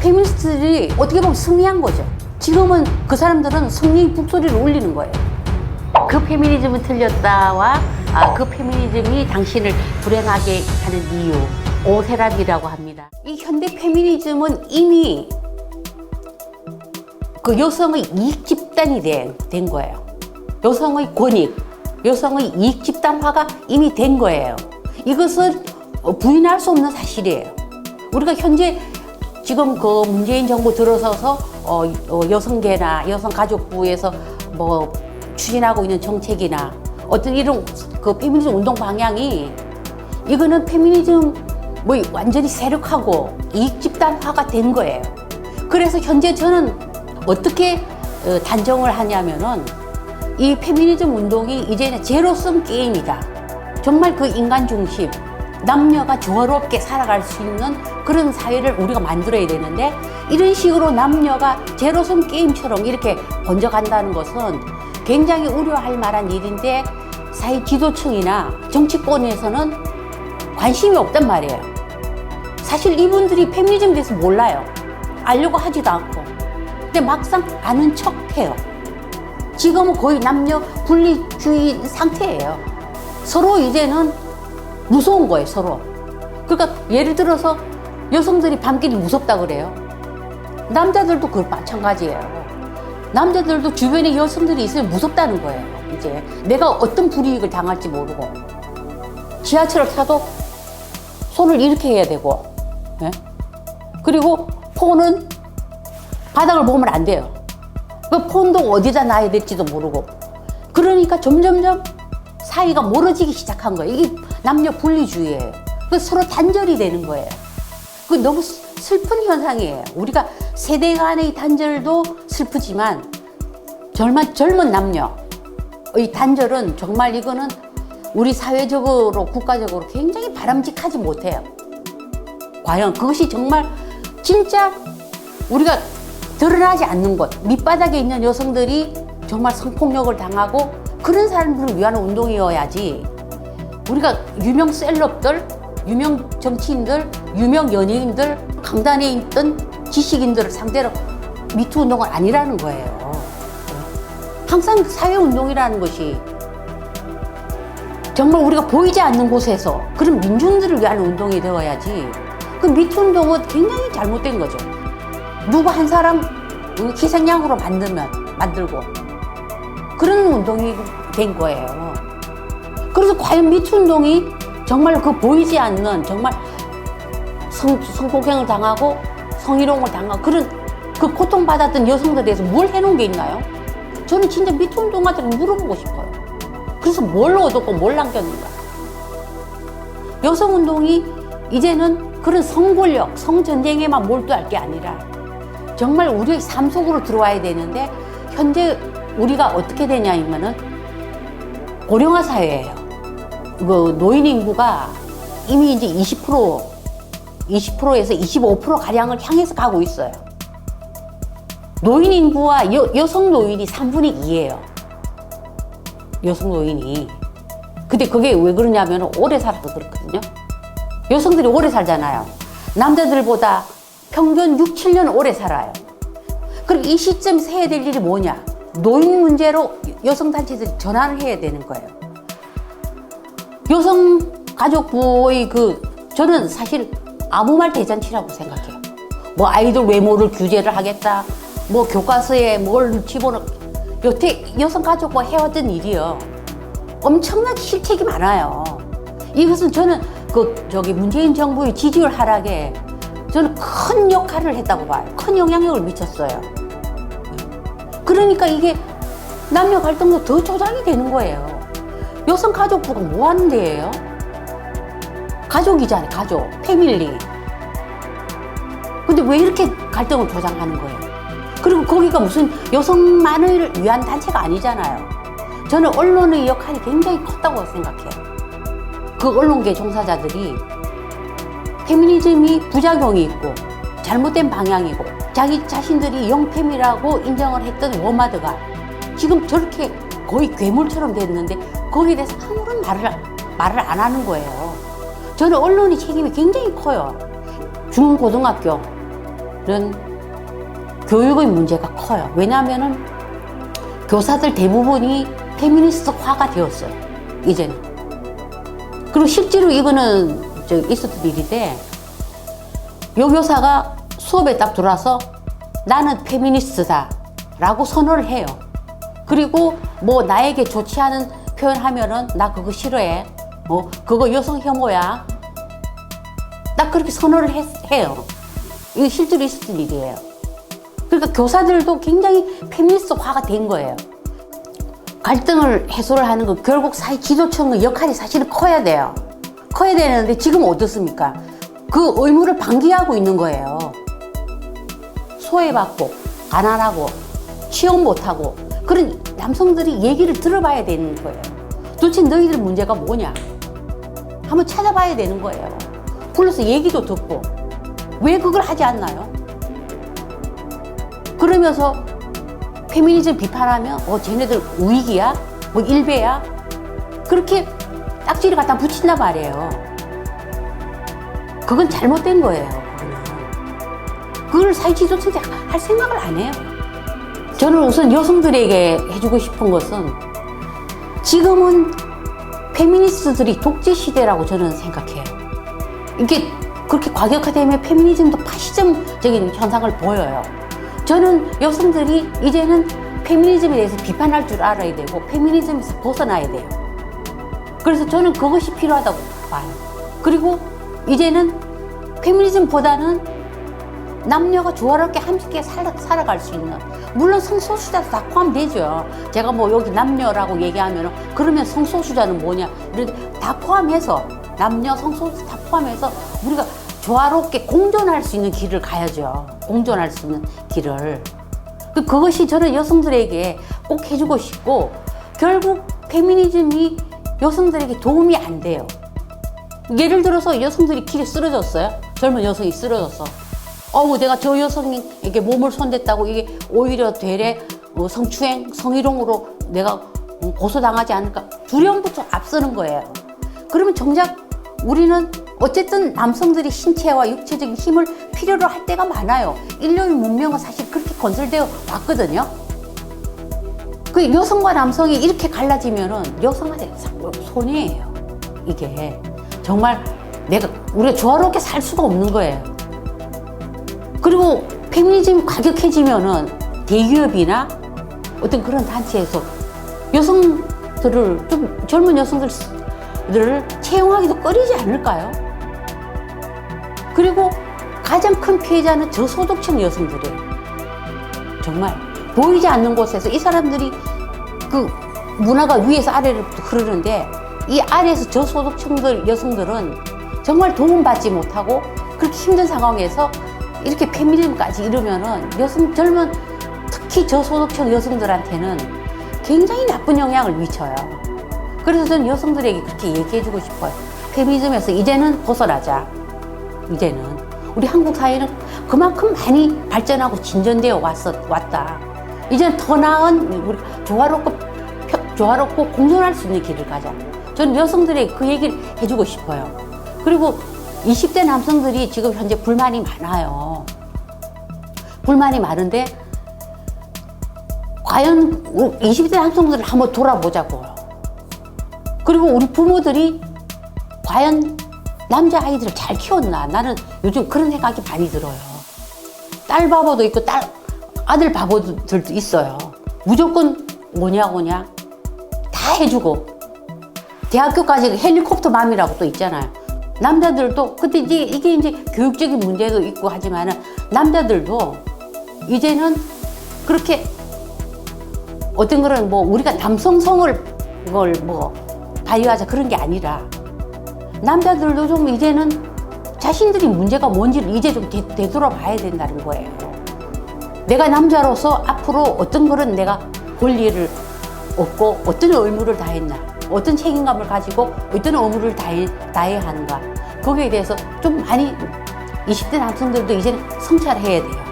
페미니스트들이 어떻게 보면 승리한 거죠. 지금은 그 사람들은 승리 북소리를 울리는 거예요. 그 페미니즘은 틀렸다와 그 페미니즘이 당신을 불행하게 하는 이유, 오세라비라고 합니다. 이 현대 페미니즘은 이미 그 여성의 이익 집단이 된 거예요. 여성의 권익, 여성의 이익 집단화가 이미 된 거예요. 이것을 부인할 수 없는 사실이에요. 우리가 현재 지금 그 문재인 정부 들어서서 여성계나 여성가족부에서 뭐 추진하고 있는 정책이나 어떤 이런 그 페미니즘 운동 방향이 이거는 페미니즘 뭐 완전히 세력하고 이익 집단화가 된 거예요. 그래서 현재 저는 어떻게 단정을 하냐면은 이 페미니즘 운동이 이제는 제로섬 게임이다. 정말 그 인간 중심, 남녀가 조화롭게 살아갈 수 있는 그런 사회를 우리가 만들어야 되는데 이런 식으로 남녀가 제로섬 게임처럼 이렇게 번져간다는 것은 굉장히 우려할 만한 일인데 사회 지도층이나 정치권에서는 관심이 없단 말이에요. 사실 이분들이 페미니즘에 대해서 몰라요. 알려고 하지도 않고. 근데 막상 아는 척 해요. 지금은 거의 남녀 분리주의 상태예요. 서로 이제는 무서운 거예요, 서로. 그러니까 예를 들어서 여성들이 밤길이 무섭다 그래요. 남자들도 그 마찬가지예요. 남자들도 주변에 여성들이 있으면 무섭다는 거예요. 이제 내가 어떤 불이익을 당할지 모르고 지하철을 타도 손을 이렇게 해야 되고, 네? 그리고 폰은 바닥을 보면 안 돼요. 그 폰도 어디다 놔야 될지도 모르고. 그러니까 점점점 사이가 멀어지기 시작한 거예요. 이게 남녀 분리주의예요. 그 서로 단절이 되는 거예요. 그 너무 슬픈 현상이에요. 우리가 세대 간의 단절도 슬프지만 젊은 남녀의 단절은 정말 이거는 우리 사회적으로 국가적으로 굉장히 바람직하지 못해요. 과연 그것이 정말 진짜 우리가 드러나지 않는 것, 밑바닥에 있는 여성들이 정말 성폭력을 당하고 그런 사람들을 위한 운동이어야지 우리가 유명 셀럽들, 유명 정치인들, 유명 연예인들, 강단에 있던 지식인들을 상대로 미투 운동은 아니라는 거예요. 항상 사회운동이라는 것이 정말 우리가 보이지 않는 곳에서 그런 민중들을 위한 운동이 되어야지 그 미투 운동은 굉장히 잘못된 거죠. 누구 한 사람 희생양으로 만들고 그런 운동이 된 거예요. 그래서 과연 미투 운동이 정말 그 보이지 않는 정말 성폭행을 당하고 성희롱을 당하고 그런 그 고통받았던 여성들에 대해서 뭘 해놓은 게 있나요? 저는 진짜 미투 운동가들은 물어보고 싶어요. 그래서 뭘 얻었고 뭘 남겼는가? 여성 운동이 이제는 그런 성권력, 성전쟁에만 몰두할 게 아니라 정말 우리의 삶 속으로 들어와야 되는데 현재 우리가 어떻게 되냐면은 고령화 사회예요. 그 노인 인구가 이미 이제 20%에서 25% 가량을 향해서 가고 있어요. 노인 인구와 여성 노인이 3분의 2예요. 여성 노인이. 근데 그게 왜 그러냐면 오래 살아서 그렇거든요. 여성들이 오래 살잖아요. 남자들보다 평균 6, 7년 오래 살아요. 그럼 이 시점에서 해야 될 일이 뭐냐? 노인 문제로 여성단체들이 전환을 해야 되는 거예요. 여성가족부의 저는 사실 아무 말 대잔치라고 생각해요. 뭐 아이들 외모를 규제를 하겠다, 뭐 교과서에 뭘 집어넣, 여태 여성가족부가 해왔던 일이요. 엄청나게 실책이 많아요. 이것은 저는 문재인 정부의 지지율 하락에 저는 큰 역할을 했다고 봐요. 큰 영향력을 미쳤어요. 그러니까 이게 남녀 갈등도 더 조장이 되는 거예요. 여성가족부가 뭐 하는 데예요? 가족이잖아요, 가족. 패밀리. 근데 왜 이렇게 갈등을 조장하는 거예요? 그리고 거기가 무슨 여성만을 위한 단체가 아니잖아요. 저는 언론의 역할이 굉장히 컸다고 생각해요. 그 언론계 종사자들이 페미니즘이 부작용이 있고 잘못된 방향이고 자기 자신들이 영팸이라고 인정을 했던 워마드가 지금 저렇게 거의 괴물처럼 됐는데 거기에 대해서 아무런 말을 안 하는 거예요. 저는 언론의 책임이 굉장히 커요. 중고등학교 교육의 문제가 커요. 왜냐하면은 교사들 대부분이 페미니스트화가 되었어요. 이제는. 그리고 실제로 이거는 있었던 일인데, 요 교사가 수업에 딱 들어와서 나는 페미니스트다 라고 선언을 해요. 그리고 뭐 나에게 좋지 않은 표현하면은 나 그거 싫어해. 뭐 그거 여성 혐오야. 딱 그렇게 선언을 해요. 이거 실제로 있었던 일이에요. 그러니까 교사들도 굉장히 페미니스트화가 된 거예요. 갈등을 해소를 하는 거, 결국 사회 지도층의 역할이 사실은 커야 돼요. 커야 되는데 지금 어떻습니까? 그 의무를 방기하고 있는 거예요. 소외받고 가난하고 취업 못하고 그런 남성들이 얘기를 들어봐야 되는 거예요. 도대체 너희들 문제가 뭐냐? 한번 찾아봐야 되는 거예요. 불러서 얘기도 듣고. 왜 그걸 하지 않나요? 그러면서 페미니즘 비판하면 쟤네들 우익이야? 뭐 일베야? 그렇게 딱지를 갖다 붙인단 말이에요. 그건 잘못된 거예요. 그걸 사회 지도층이 할 생각을 안 해요. 저는 우선 여성들에게 해주고 싶은 것은 지금은 페미니스트들이 독재 시대라고 저는 생각해요. 이게 그렇게 과격화되면 페미니즘도 파시즘적인 현상을 보여요. 저는 여성들이 이제는 페미니즘에 대해서 비판할 줄 알아야 되고 페미니즘에서 벗어나야 돼요. 그래서 저는 그것이 필요하다고 봐요. 그리고 이제는 페미니즘보다는 남녀가 조화롭게 함께 살아갈 수 있는, 물론 성소수자도 다 포함되죠. 제가 뭐 여기 남녀라고 얘기하면 그러면 성소수자는 뭐냐 이런데 다 포함해서 남녀 성소수자 다 포함해서 우리가 조화롭게 공존할 수 있는 길을 가야죠. 공존할 수 있는 길을. 그것이 저는 여성들에게 꼭 해주고 싶고, 결국 페미니즘이 여성들에게 도움이 안 돼요. 예를 들어서 여성들이 길에 쓰러졌어요. 젊은 여성이 쓰러졌어. 내가 저 여성에게 몸을 손댔다고 이게 오히려 되레 성추행, 성희롱으로 내가 고소당하지 않을까 두려움부터 앞서는 거예요. 그러면 정작 우리는 어쨌든 남성들이 신체와 육체적인 힘을 필요로 할 때가 많아요. 인류의 문명은 사실 그렇게 건설되어 왔거든요. 그 여성과 남성이 이렇게 갈라지면은 여성한테 손해예요. 이게 정말 우리가 조화롭게 살 수가 없는 거예요. 그리고 페미니즘이 과격해지면은 대기업이나 어떤 그런 단체에서 여성들을 좀 젊은 여성들을 채용하기도 꺼리지 않을까요? 그리고 가장 큰 피해자는 저소득층 여성들이에요. 정말 보이지 않는 곳에서 이 사람들이 그 문화가 위에서 아래로부터 흐르는데 이 아래에서 저소득층 여성들은 정말 도움받지 못하고 그렇게 힘든 상황에서 이렇게 페미니즘까지 이루면은 젊은 특히 저소득층 여성들한테는 굉장히 나쁜 영향을 미쳐요. 그래서 저는 여성들에게 그렇게 얘기해주고 싶어요. 페미니즘에서 이제는 벗어나자. 이제는 우리 한국 사회는 그만큼 많이 발전하고 진전되어 왔다. 이제는 더 나은 우리 조화롭고 공존할 수 있는 길을 가자. 저는 여성들에게 그 얘기를 해주고 싶어요. 그리고 20대 남성들이 지금 현재 불만이 많아요. 불만이 많은데 과연 20대 남성들을 한번 돌아보자고요. 그리고 우리 부모들이 과연 남자아이들을 잘 키웠나? 나는 요즘 그런 생각이 많이 들어요. 딸 바보도 있고 아들 바보들도 있어요. 무조건 뭐냐 다 해주고 대학교까지 헬리콥터 맘이라고 또 있잖아요. 남자들도 근데 이게 이제 교육적인 문제도 있고 하지만은 남자들도 이제는 그렇게 어떤 그런 뭐 우리가 남성성을 이걸 뭐 발휘하자 그런 게 아니라 남자들도 좀 이제는 자신들이 문제가 뭔지를 이제 좀 되돌아봐야 된다는 거예요. 내가 남자로서 앞으로 어떤 그런 내가 권리를 얻고 어떤 의무를 다했나, 어떤 책임감을 가지고 어떤 의무를 다해야 하는가, 거기에 대해서 좀 많이 20대 남성들도 이제는 성찰해야 돼요.